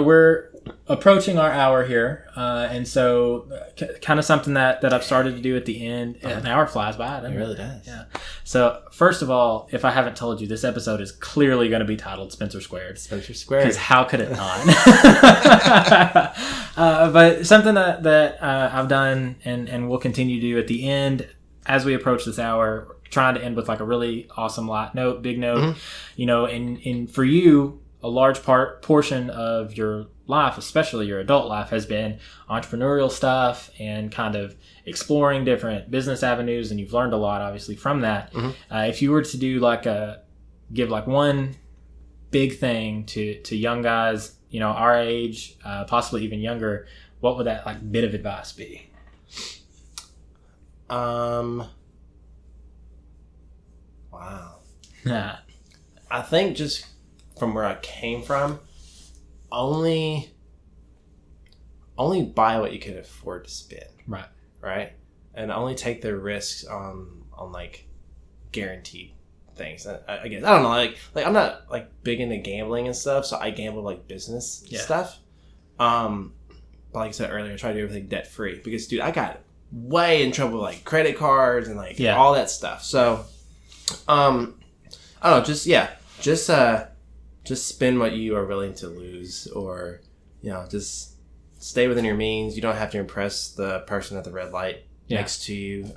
we're approaching our hour here. And so kind of something that I've started to do at the end. An hour flies by. It really does. Yeah. So, first of all, if I haven't told you, this episode is clearly going to be titled Spencer Squared. Spencer Squared. Because how could it not? But something that I've done and will continue to do at the end as we approach this hour, trying to end with like a really awesome big note, and for you, a large portion of your life, especially your adult life, has been entrepreneurial stuff and kind of exploring different business avenues, and you've learned a lot, obviously, from that. If you were to do give one big thing to young guys, our age, possibly even younger, what would that bit of advice be? Wow. I think just from where I came from, only buy what you can afford to spend. Right. And only take the risks on guaranteed things. I guess I don't know. Like I'm not big into gambling and stuff, so I gamble business stuff. But like I said earlier, I try to do everything debt free because, dude, I got way in trouble with credit cards and all that stuff. So, I don't know. Just spend what you are willing to lose, or just stay within your means. You don't have to impress the person at the red light next to you.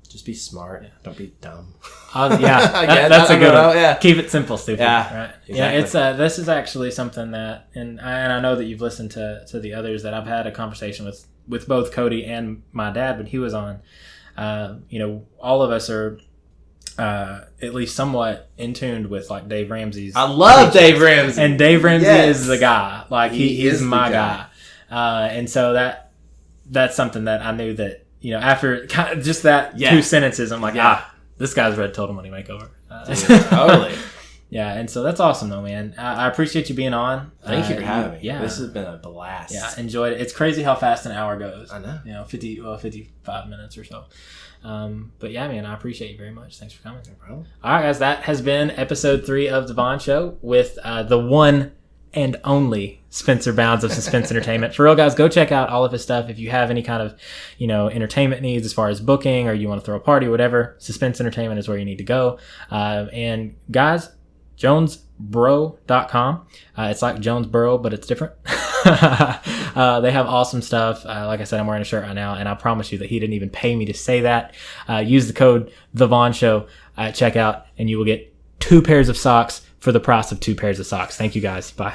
Just be smart. Don't be dumb. That's a good one. Yeah. Keep it simple, stupid. Yeah, right. Exactly. Yeah, it's this is actually something that, and I know that you've listened to the others, that I've had a conversation with both Cody and my dad when he was on. All of us are at least somewhat in tune with Dave Ramsey's. I love Dave Ramsey, and Dave Ramsey is the guy. He is my guy. And so that's something that I knew that after kind of just that 2 sentences, I'm this guy's read Total Money Makeover. Totally. Yeah, and so that's awesome though, man. I appreciate you being on. Thank you for having me. Yeah, this has been a blast. Yeah, enjoyed it. It's crazy how fast an hour goes. I know. 55 minutes or so. But yeah, man, I appreciate you very much. Thanks for coming. No problem. All right, guys, that has been episode 3 of the Vaughn Show with the one and only Spencer Bounds of Suspence Entertainment. For real, guys, go check out all of his stuff. If you have any kind of, entertainment needs as far as booking, or you want to throw a party, whatever, Suspence Entertainment is where you need to go. And guys, JonesBRO.com. It's like Jonesboro, but it's different. They have awesome stuff. Like I said, I'm wearing a shirt right now, and I promise you that he didn't even pay me to say that. Use the code The Vaughn Show at checkout, and you will get 2 pairs of socks for the price of 2 pairs of socks. Thank you, guys. Bye.